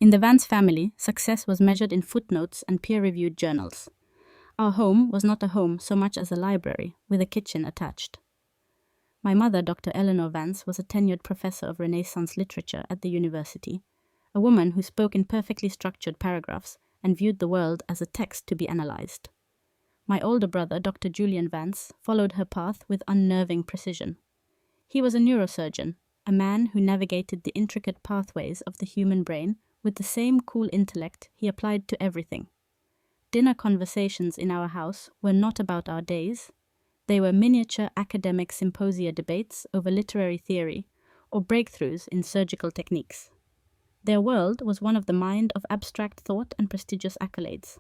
In the Vance family, success was measured in footnotes and peer-reviewed journals. Our home was not a home so much as a library, with a kitchen attached. My mother, Dr. Eleanor Vance, was a tenured professor of Renaissance literature at the university, a woman who spoke in perfectly structured paragraphs and viewed the world as a text to be analyzed. My older brother, Dr. Julian Vance, followed her path with unnerving precision. He was a neurosurgeon, a man who navigated the intricate pathways of the human brain with the same cool intellect he applied to everything. Dinner conversations in our house were not about our days. They were miniature academic symposia debates over literary theory or breakthroughs in surgical techniques. Their world was one of the mind of abstract thought and prestigious accolades.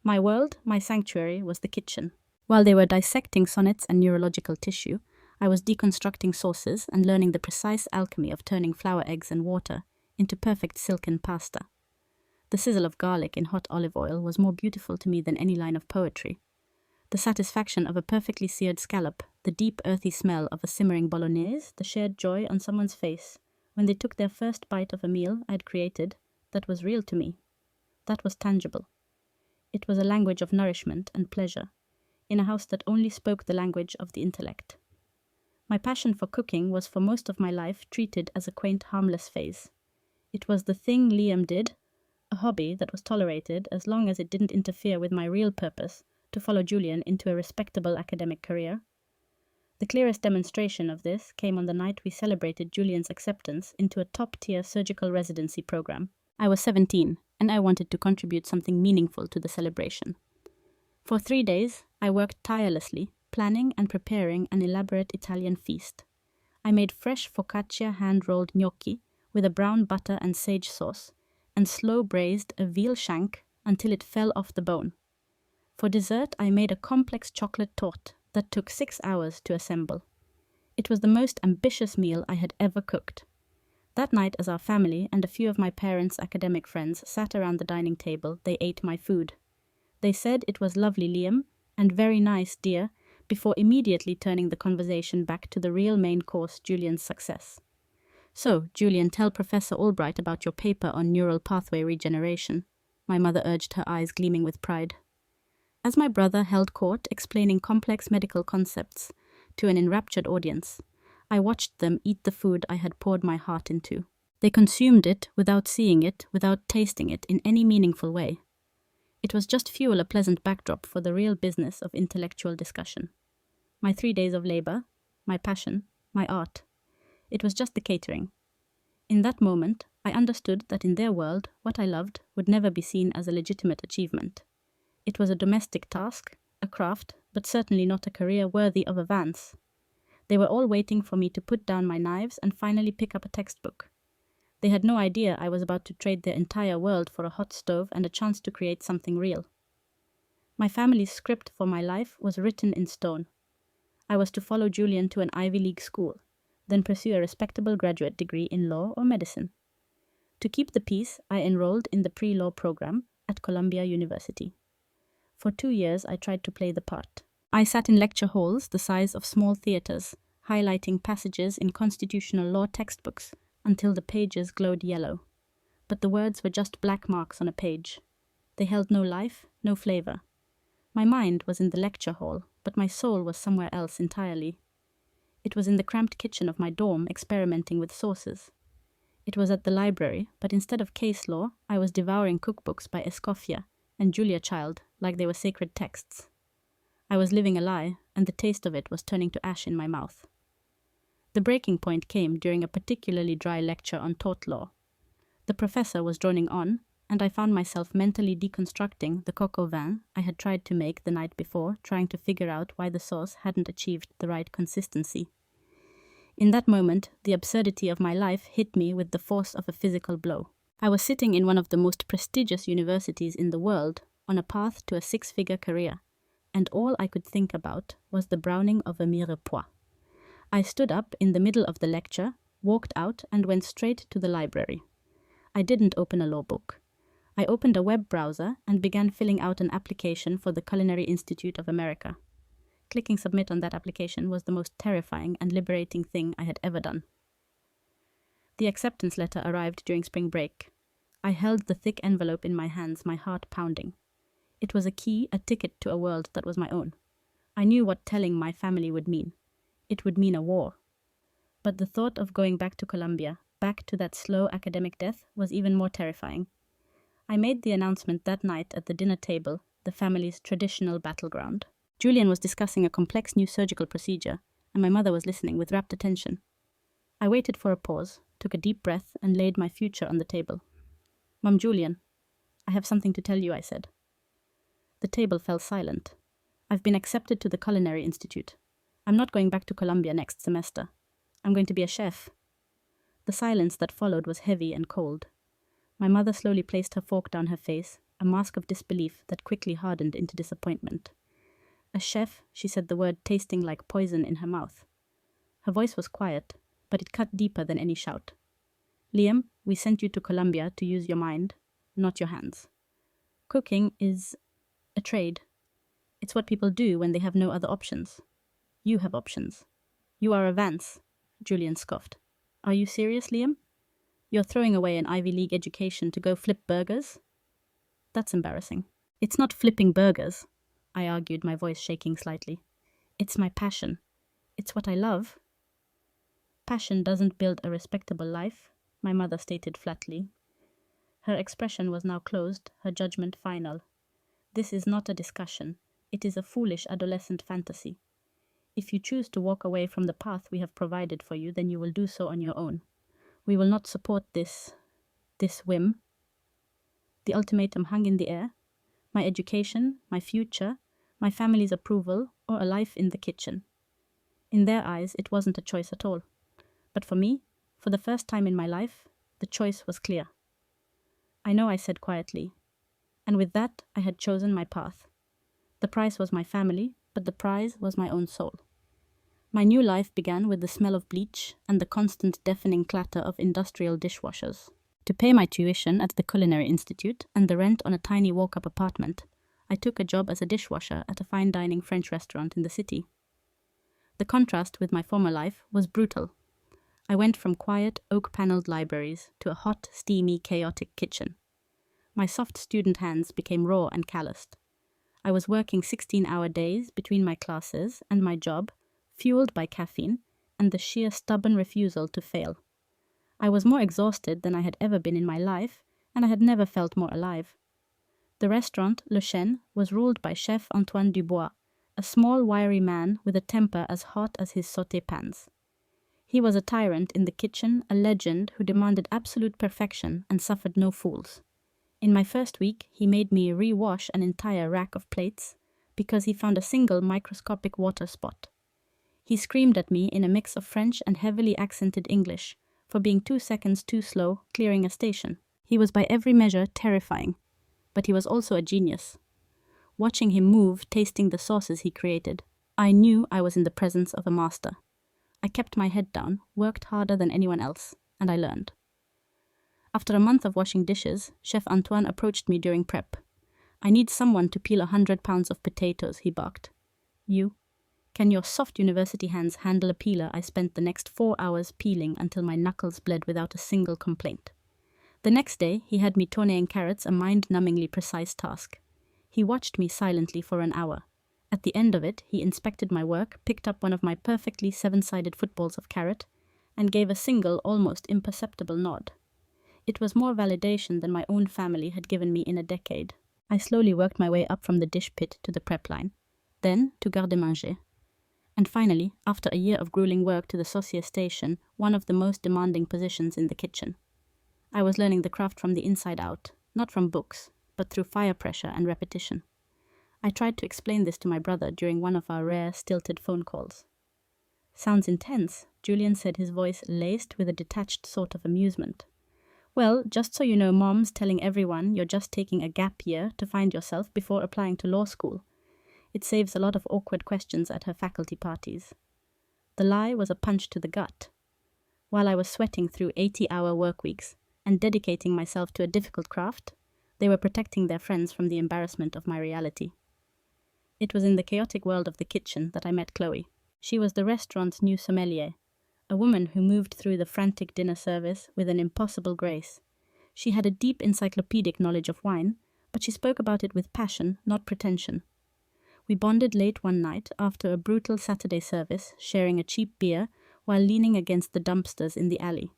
My world, my sanctuary, was the kitchen. While they were dissecting sonnets and neurological tissue, I was deconstructing sources and learning the precise alchemy of turning flour, eggs, and water into perfect silken pasta. The sizzle of garlic in hot olive oil was more beautiful to me than any line of poetry. The satisfaction of a perfectly seared scallop, the deep earthy smell of a simmering bolognese, the shared joy on someone's face when they took their first bite of a meal I'd created, that was real to me. That was tangible. It was a language of nourishment and pleasure, in a house that only spoke the language of the intellect. My passion for cooking was for most of my life treated as a quaint, harmless phase. It was the thing Liam did, a hobby that was tolerated as long as it didn't interfere with my real purpose to follow Julian into a respectable academic career. The clearest demonstration of this came on the night we celebrated Julian's acceptance into a top-tier surgical residency program. I was 17, and I wanted to contribute something meaningful to the celebration. For 3 days, I worked tirelessly, planning and preparing an elaborate Italian feast. I made fresh focaccia hand-rolled gnocchi with a brown butter and sage sauce, and slow-braised a veal shank until it fell off the bone. For dessert, I made a complex chocolate torte that took 6 hours to assemble. It was the most ambitious meal I had ever cooked. That night, as our family and a few of my parents' academic friends sat around the dining table, they ate my food. They said it was lovely, Liam, and very nice, dear, before immediately turning the conversation back to the real main course, Julian's success. So, Julian, tell Professor Albright about your paper on neural pathway regeneration, my mother urged, her eyes gleaming with pride. As my brother held court explaining complex medical concepts to an enraptured audience, I watched them eat the food I had poured my heart into. They consumed it without seeing it, without tasting it in any meaningful way. It was just fuel, a pleasant backdrop for the real business of intellectual discussion. My 3 days of labor, my passion, my art. It was just the catering. In that moment, I understood that in their world, what I loved would never be seen as a legitimate achievement. It was a domestic task, a craft, but certainly not a career worthy of a Vance. They were all waiting for me to put down my knives and finally pick up a textbook. They had no idea I was about to trade their entire world for a hot stove and a chance to create something real. My family's script for my life was written in stone. I was to follow Julian to an Ivy League school, then pursue a respectable graduate degree in law or medicine. To keep the peace, I enrolled in the pre-law program at Columbia University. For 2 years, I tried to play the part. I sat in lecture halls the size of small theaters, highlighting passages in constitutional law textbooks until the pages glowed yellow. But the words were just black marks on a page. They held no life, no flavor. My mind was in the lecture hall, but my soul was somewhere else entirely. It was in the cramped kitchen of my dorm experimenting with sauces. It was at the library, but instead of case law, I was devouring cookbooks by Escoffier and Julia Child like they were sacred texts. I was living a lie, and the taste of it was turning to ash in my mouth. The breaking point came during a particularly dry lecture on tort law. The professor was droning on, and I found myself mentally deconstructing the coq au vin I had tried to make the night before, trying to figure out why the sauce hadn't achieved the right consistency. In that moment, the absurdity of my life hit me with the force of a physical blow. I was sitting in one of the most prestigious universities in the world, on a path to a 6-figure career, and all I could think about was the browning of a mirepoix. I stood up in the middle of the lecture, walked out, and went straight to the library. I didn't open a law book. I opened a web browser and began filling out an application for the Culinary Institute of America. Clicking submit on that application was the most terrifying and liberating thing I had ever done. The acceptance letter arrived during spring break. I held the thick envelope in my hands, my heart pounding. It was a key, a ticket to a world that was my own. I knew what telling my family would mean. It would mean a war. But the thought of going back to Colombia, back to that slow academic death, was even more terrifying. I made the announcement that night at the dinner table, the family's traditional battleground. Julian was discussing a complex new surgical procedure, and my mother was listening with rapt attention. I waited for a pause, took a deep breath, and laid my future on the table. "Mum, Julian, I have something to tell you," I said. The table fell silent. "I've been accepted to the Culinary Institute. I'm not going back to Colombia next semester. I'm going to be a chef." The silence that followed was heavy and cold. My mother slowly placed her fork down her face, a mask of disbelief that quickly hardened into disappointment. "A chef," she said, the word tasting like poison in her mouth. Her voice was quiet, but it cut deeper than any shout. "Liam, we sent you to Colombia to use your mind, not your hands. Cooking is a trade. It's what people do when they have no other options. You have options. You are a Vance," Julian scoffed. "Are you serious, Liam? You're throwing away an Ivy League education to go flip burgers? That's embarrassing." "It's not flipping burgers," I argued, my voice shaking slightly. "It's my passion. It's what I love." "Passion doesn't build a respectable life," my mother stated flatly. Her expression was now closed, her judgment final. "This is not a discussion. It is a foolish adolescent fantasy. If you choose to walk away from the path we have provided for you, then you will do so on your own. We will not support this whim." The ultimatum hung in the air. My education, my future, my family's approval, or a life in the kitchen. In their eyes, it wasn't a choice at all. But for me, for the first time in my life, the choice was clear. "I know," I said quietly. And with that, I had chosen my path. The price was my family, but the prize was my own soul. My new life began with the smell of bleach and the constant deafening clatter of industrial dishwashers. To pay my tuition at the Culinary Institute and the rent on a tiny walk-up apartment, I took a job as a dishwasher at a fine dining French restaurant in the city. The contrast with my former life was brutal. I went from quiet, oak-paneled libraries to a hot, steamy, chaotic kitchen. My soft student hands became raw and calloused. I was working 16-hour days between my classes and my job, fueled by caffeine and the sheer stubborn refusal to fail. I was more exhausted than I had ever been in my life, and I had never felt more alive. The restaurant, Le Chêne, was ruled by Chef Antoine Dubois, a small, wiry man with a temper as hot as his sauté pans. He was a tyrant in the kitchen, a legend who demanded absolute perfection and suffered no fools. In my first week, he made me re-wash an entire rack of plates because he found a single microscopic water spot. He screamed at me in a mix of French and heavily accented English for being 2 seconds too slow clearing a station. He was by every measure terrifying, but he was also a genius. Watching him move, tasting the sauces he created, I knew I was in the presence of a master. I kept my head down, worked harder than anyone else, and I learned. After a month of washing dishes, Chef Antoine approached me during prep. "I need someone to peel 100 pounds of potatoes," he barked. "You? Can your soft university hands handle a peeler I spent the next 4 hours peeling until my knuckles bled without a single complaint?" The next day, he had me tournéing carrots, a mind-numbingly precise task. He watched me silently for an hour. At the end of it, he inspected my work, picked up one of my perfectly 7-sided footballs of carrot, and gave a single, almost imperceptible nod. It was more validation than my own family had given me in a decade. I slowly worked my way up from the dish pit to the prep line, then to garde-manger. And finally, after a year of grueling work, to the saucier station, one of the most demanding positions in the kitchen. I was learning the craft from the inside out, not from books, but through fire pressure and repetition. I tried to explain this to my brother during one of our rare, stilted phone calls. "Sounds intense," Julian said, his voice laced with a detached sort of amusement. "Well, just so you know, Mom's telling everyone you're just taking a gap year to find yourself before applying to law school. It saves a lot of awkward questions at her faculty parties." The lie was a punch to the gut. While I was sweating through 80-hour work weeks and dedicating myself to a difficult craft, they were protecting their friends from the embarrassment of my reality. It was in the chaotic world of the kitchen that I met Chloe. She was the restaurant's new sommelier, a woman who moved through the frantic dinner service with an impossible grace. She had a deep encyclopedic knowledge of wine, but she spoke about it with passion, not pretension. We bonded late one night after a brutal Saturday service, sharing a cheap beer while leaning against the dumpsters in the alley.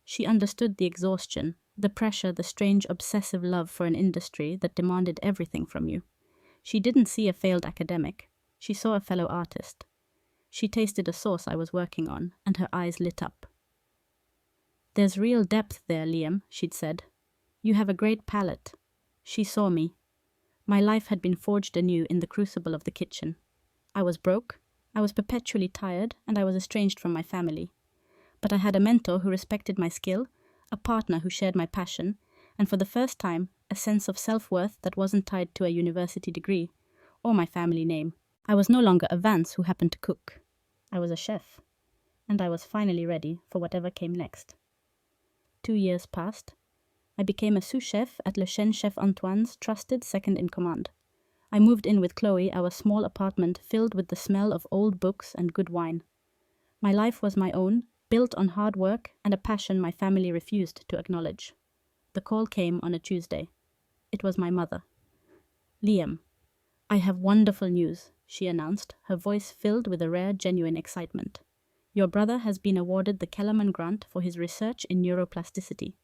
She understood the exhaustion, the pressure, the strange obsessive love for an industry that demanded everything from you. She didn't see a failed academic. She saw a fellow artist. She tasted a sauce I was working on, and her eyes lit up. "There's real depth there, Liam," she'd said. "You have a great palate." She saw me. My life had been forged anew in the crucible of the kitchen. I was broke, I was perpetually tired, and I was estranged from my family. But I had a mentor who respected my skill, a partner who shared my passion, and for the first time, a sense of self-worth that wasn't tied to a university degree or my family name. I was no longer a Vance who happened to cook. I was a chef, and I was finally ready for whatever came next. 2 years passed. I became a sous chef at Le Chêne Chef Antoine's trusted second-in-command. I moved in with Chloe, our small apartment filled with the smell of old books and good wine. My life was my own, built on hard work and a passion my family refused to acknowledge. The call came on a Tuesday. It was my mother. "Liam, I have wonderful news," she announced, her voice filled with a rare, genuine excitement. "Your brother has been awarded the Kellerman Grant for his research in neuroplasticity.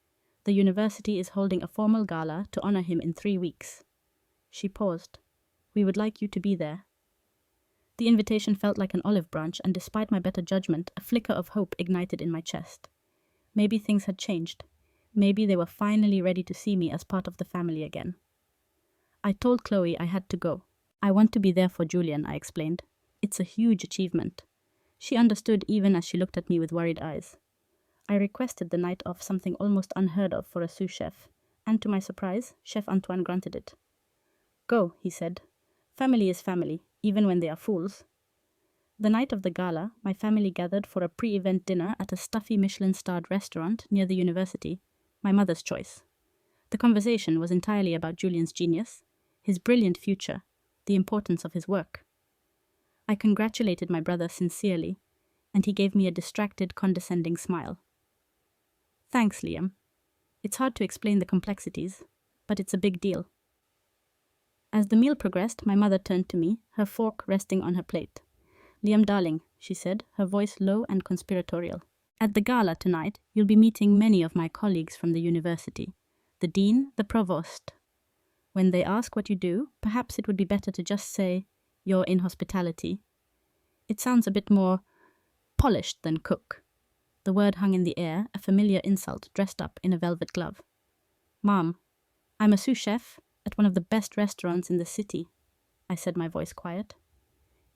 The university is holding a formal gala to honor him in 3 weeks." She paused. "We would like you to be there." The invitation felt like an olive branch, and despite my better judgment, a flicker of hope ignited in my chest. Maybe things had changed. Maybe they were finally ready to see me as part of the family again. I told Chloe I had to go. "I want to be there for Julian," I explained. "It's a huge achievement." She understood even as she looked at me with worried eyes. I requested the night off, something almost unheard of for a sous chef, and to my surprise, Chef Antoine granted it. "Go," he said. "Family is family, even when they are fools." The night of the gala, my family gathered for a pre-event dinner at a stuffy Michelin-starred restaurant near the university, my mother's choice. The conversation was entirely about Julian's genius, his brilliant future, the importance of his work. I congratulated my brother sincerely, and he gave me a distracted, condescending smile. "Thanks, Liam. It's hard to explain the complexities, but it's a big deal." As the meal progressed, my mother turned to me, her fork resting on her plate. "Liam, darling," she said, her voice low and conspiratorial. "At the gala tonight, you'll be meeting many of my colleagues from the university, the dean, the provost. When they ask what you do, perhaps it would be better to just say, 'You're in hospitality.' It sounds a bit more polished than cook." The word hung in the air, a familiar insult dressed up in a velvet glove. "Mom, I'm a sous chef at one of the best restaurants in the city," I said, my voice quiet.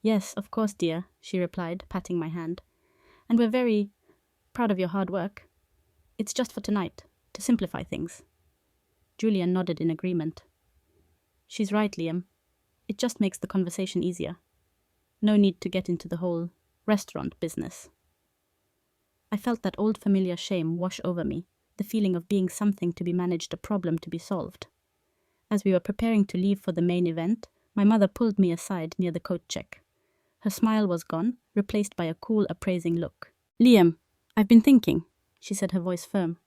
"Yes, of course, dear," she replied, patting my hand. "And we're very proud of your hard work. It's just for tonight, to simplify things." Julian nodded in agreement. "She's right, Liam. It just makes the conversation easier. No need to get into the whole restaurant business." I felt that old familiar shame wash over me, the feeling of being something to be managed, a problem to be solved. As we were preparing to leave for the main event, my mother pulled me aside near the coat check. Her smile was gone, replaced by a cool, appraising look. "Liam, I've been thinking," she said, her voice firm.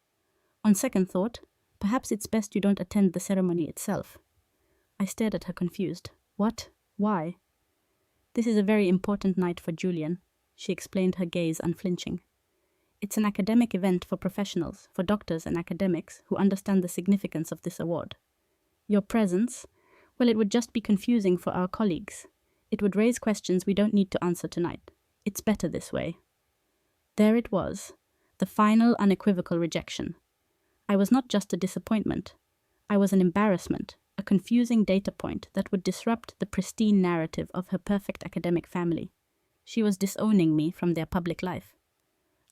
"On second thought, perhaps it's best you don't attend the ceremony itself." I stared at her confused. "What? Why?" "This is a very important night for Julian," she explained, her gaze unflinching. "It's an academic event for professionals, for doctors and academics who understand the significance of this award. Your presence, well, it would just be confusing for our colleagues. It would raise questions we don't need to answer tonight. It's better this way." There it was, the final unequivocal rejection. I was not just a disappointment. I was an embarrassment, a confusing data point that would disrupt the pristine narrative of her perfect academic family. She was disowning me from their public life.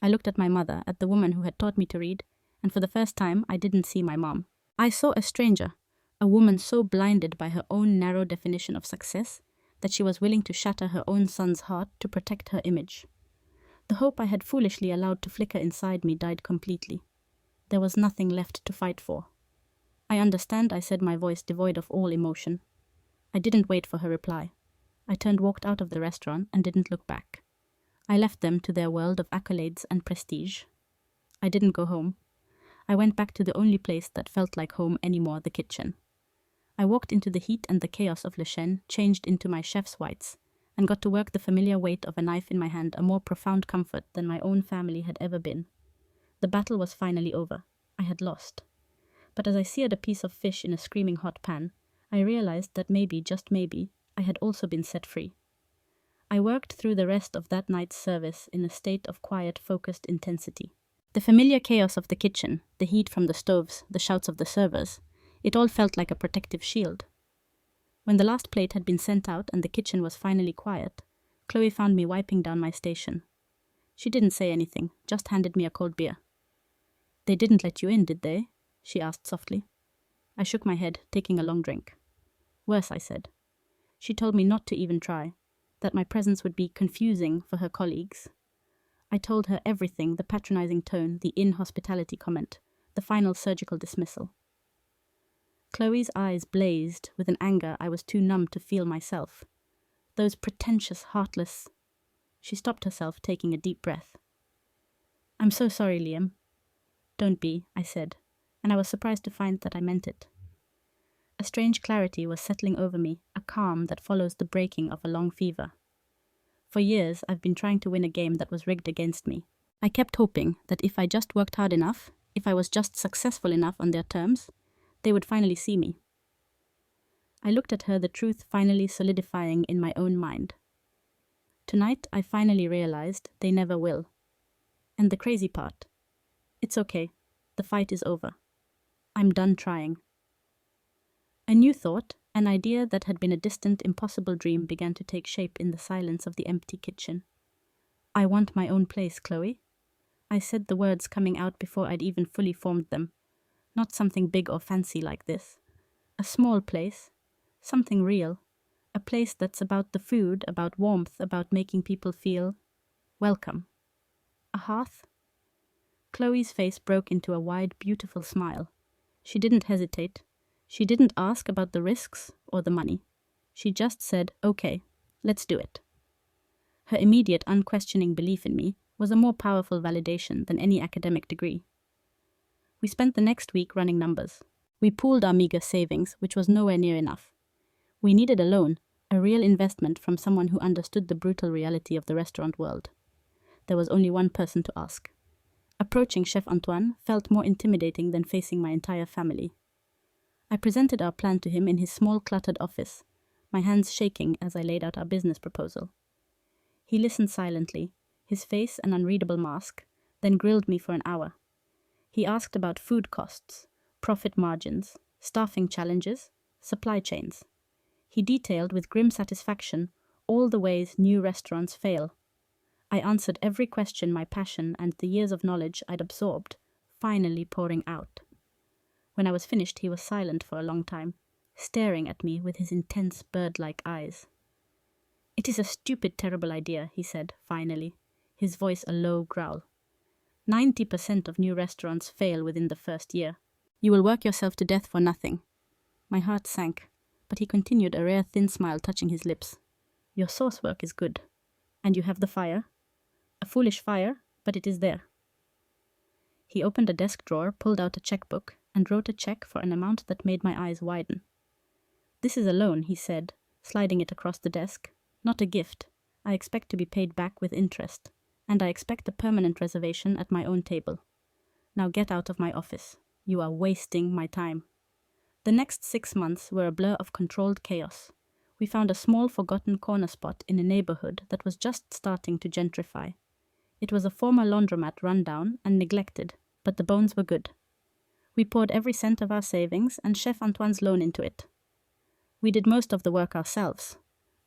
I looked at my mother, at the woman who had taught me to read, and for the first time I didn't see my mom. I saw a stranger, a woman so blinded by her own narrow definition of success that she was willing to shatter her own son's heart to protect her image. The hope I had foolishly allowed to flicker inside me died completely. There was nothing left to fight for. "I understand," I said, my voice devoid of all emotion. I didn't wait for her reply. I walked out of the restaurant and didn't look back. I left them to their world of accolades and prestige. I didn't go home. I went back to the only place that felt like home anymore, the kitchen. I walked into the heat and the chaos of Le Chêne, changed into my chef's whites, and got to work the familiar weight of a knife in my hand, a more profound comfort than my own family had ever been. The battle was finally over. I had lost. But as I seared a piece of fish in a screaming hot pan, I realized that maybe, just maybe, I had also been set free. I worked through the rest of that night's service in a state of quiet, focused intensity. The familiar chaos of the kitchen, the heat from the stoves, the shouts of the servers, it all felt like a protective shield. When the last plate had been sent out and the kitchen was finally quiet, Chloe found me wiping down my station. She didn't say anything, just handed me a cold beer. "They didn't let you in, did they?" she asked softly. I shook my head, taking a long drink. "Worse," I said. She told me not to even try, that my presence would be confusing for her colleagues. I told her everything, the patronizing tone, the inhospitality comment, the final surgical dismissal. Chloe's eyes blazed with an anger I was too numb to feel myself. Those pretentious, heartless... She stopped herself, taking a deep breath. "I'm so sorry, Liam." "Don't be," I said, and I was surprised to find that I meant it. A strange clarity was settling over me, a calm that follows the breaking of a long fever. For years, I've been trying to win a game that was rigged against me. I kept hoping that if I just worked hard enough, if I was just successful enough on their terms, they would finally see me. I looked at her, the truth finally solidifying in my own mind. Tonight, I finally realized they never will. And the crazy part, it's okay, the fight is over. I'm done trying. A new thought, an idea that had been a distant, impossible dream, began to take shape in the silence of the empty kitchen. "I want my own place, Chloe." I said the words coming out before I'd even fully formed them. Not something big or fancy like this. A small place. Something real. A place that's about the food, about warmth, about making people feel welcome. A hearth? Chloe's face broke into a wide, beautiful smile. She didn't hesitate. She didn't ask about the risks or the money. She just said, "Okay, let's do it." Her immediate, unquestioning belief in me was a more powerful validation than any academic degree. We spent the next week running numbers. We pooled our meager savings, which was nowhere near enough. We needed a loan, a real investment from someone who understood the brutal reality of the restaurant world. There was only one person to ask. Approaching Chef Antoine felt more intimidating than facing my entire family. I presented our plan to him in his small, cluttered office, my hands shaking as I laid out our business proposal. He listened silently, his face an unreadable mask, then grilled me for an hour. He asked about food costs, profit margins, staffing challenges, supply chains. He detailed with grim satisfaction all the ways new restaurants fail. I answered every question, my passion and the years of knowledge I'd absorbed, finally pouring out. When I was finished, he was silent for a long time, staring at me with his intense bird-like eyes. "It is a stupid, terrible idea," he said, finally, his voice a low growl. 90% of new restaurants fail within the first year. You will work yourself to death for nothing. My heart sank, but he continued, a rare thin smile touching his lips. "Your sauce work is good. And you have the fire. A foolish fire, but it is there." He opened a desk drawer, pulled out a checkbook, and wrote a check for an amount that made my eyes widen. "This is a loan," he said, sliding it across the desk. "Not a gift. I expect to be paid back with interest, and I expect a permanent reservation at my own table. Now get out of my office. You are wasting my time." The next 6 months were a blur of controlled chaos. We found a small, forgotten corner spot in a neighborhood that was just starting to gentrify. It was a former laundromat run down and neglected, but the bones were good. We poured every cent of our savings and Chef Antoine's loan into it. We did most of the work ourselves.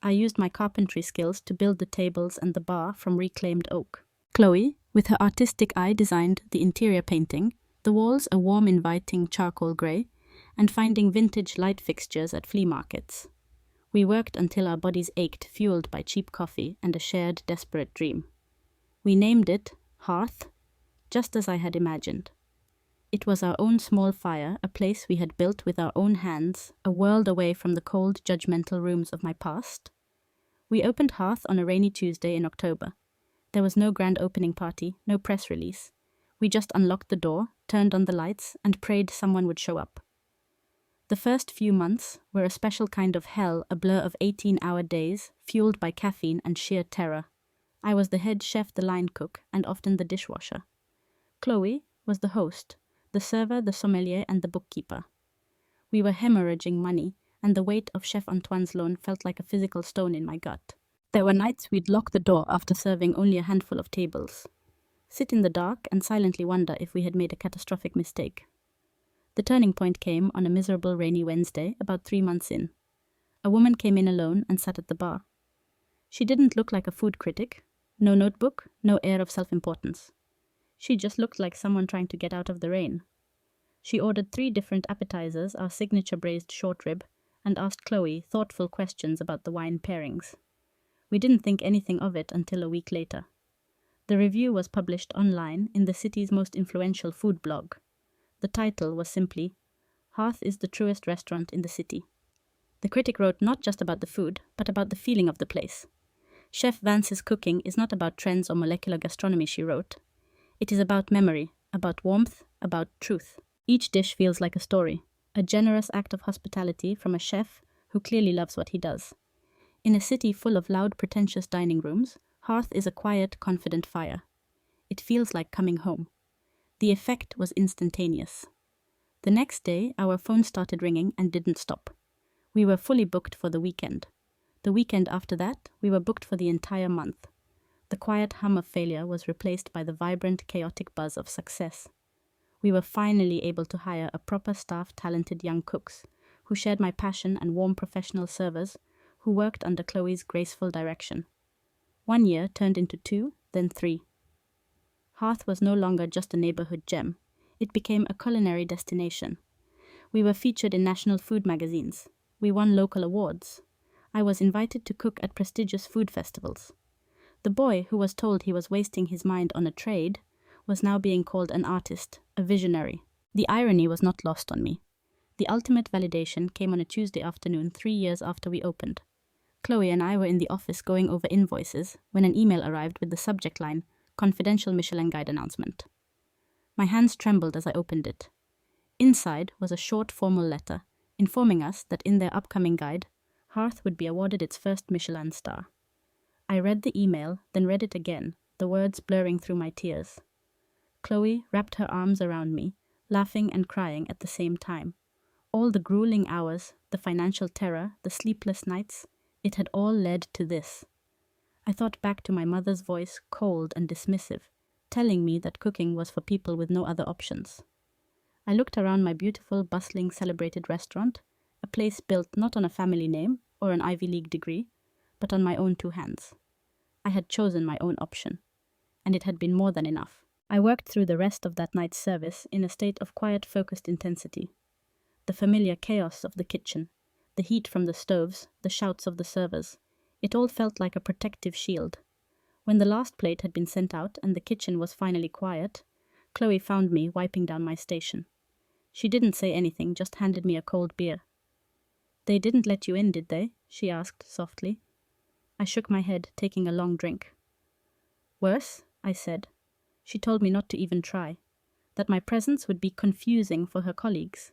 I used my carpentry skills to build the tables and the bar from reclaimed oak. Chloe, with her artistic eye, designed the interior painting, the walls a warm, inviting charcoal grey, and finding vintage light fixtures at flea markets. We worked until our bodies ached, fueled by cheap coffee and a shared, desperate dream. We named it Hearth, just as I had imagined. It was our own small fire, a place we had built with our own hands, a world away from the cold, judgmental rooms of my past. We opened Hearth on a rainy Tuesday in October. There was no grand opening party, no press release. We just unlocked the door, turned on the lights, and prayed someone would show up. The first few months were a special kind of hell, a blur of 18-hour days, fueled by caffeine and sheer terror. I was the head chef, the line cook, and often the dishwasher. Chloe was the host, the server, the sommelier, and the bookkeeper. We were hemorrhaging money, and the weight of Chef Antoine's loan felt like a physical stone in my gut. There were nights we'd lock the door after serving only a handful of tables, sit in the dark, and silently wonder if we had made a catastrophic mistake. The turning point came on a miserable rainy Wednesday, about 3 months in. A woman came in alone and sat at the bar. She didn't look like a food critic, no notebook, no air of self-importance. She just looked like someone trying to get out of the rain. She ordered 3 different appetizers, our signature braised short rib, and asked Chloe thoughtful questions about the wine pairings. We didn't think anything of it until a week later. The review was published online in the city's most influential food blog. The title was simply, "Hearth is the truest restaurant in the city." The critic wrote not just about the food, but about the feeling of the place. Chef Vance's cooking is not about trends or molecular gastronomy, she wrote. It is about memory, about warmth, about truth. Each dish feels like a story, a generous act of hospitality from a chef who clearly loves what he does. In a city full of loud, pretentious dining rooms, Hearth is a quiet, confident fire. It feels like coming home. The effect was instantaneous. The next day, our phone started ringing and didn't stop. We were fully booked for the weekend. The weekend after that, we were booked for the entire month. The quiet hum of failure was replaced by the vibrant, chaotic buzz of success. We were finally able to hire a proper staff, talented young cooks, who shared my passion, and warm professional servers, who worked under Chloe's graceful direction. 1 year turned into 2, then 3. Hearth was no longer just a neighborhood gem. It became a culinary destination. We were featured in national food magazines. We won local awards. I was invited to cook at prestigious food festivals. The boy who was told he was wasting his mind on a trade was now being called an artist, a visionary. The irony was not lost on me. The ultimate validation came on a Tuesday afternoon 3 years after we opened. Chloe and I were in the office going over invoices when an email arrived with the subject line, "Confidential Michelin Guide Announcement." My hands trembled as I opened it. Inside was a short formal letter, informing us that in their upcoming guide, Hearth would be awarded its first Michelin star. I read the email, then read it again, the words blurring through my tears. Chloe wrapped her arms around me, laughing and crying at the same time. All the grueling hours, the financial terror, the sleepless nights, it had all led to this. I thought back to my mother's voice, cold and dismissive, telling me that cooking was for people with no other options. I looked around my beautiful, bustling, celebrated restaurant, a place built not on a family name or an Ivy League degree, but on my own 2 hands. I had chosen my own option, and it had been more than enough. I worked through the rest of that night's service in a state of quiet, focused intensity. The familiar chaos of the kitchen, the heat from the stoves, the shouts of the servers, it all felt like a protective shield. When the last plate had been sent out and the kitchen was finally quiet, Chloe found me wiping down my station. She didn't say anything, just handed me a cold beer. "They didn't let you in, did they?" she asked softly. I shook my head, taking a long drink. "Worse," I said. She told me not to even try, that my presence would be confusing for her colleagues.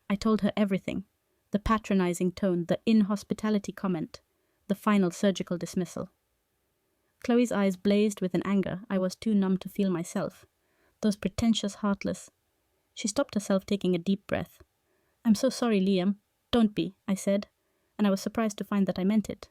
I told her everything, the patronizing tone, the inhospitality comment, the final surgical dismissal. Chloe's eyes blazed with an anger I was too numb to feel myself. Those pretentious, heartless. She stopped herself, taking a deep breath. "I'm so sorry, Liam." "Don't be," I said, and I was surprised to find that I meant it.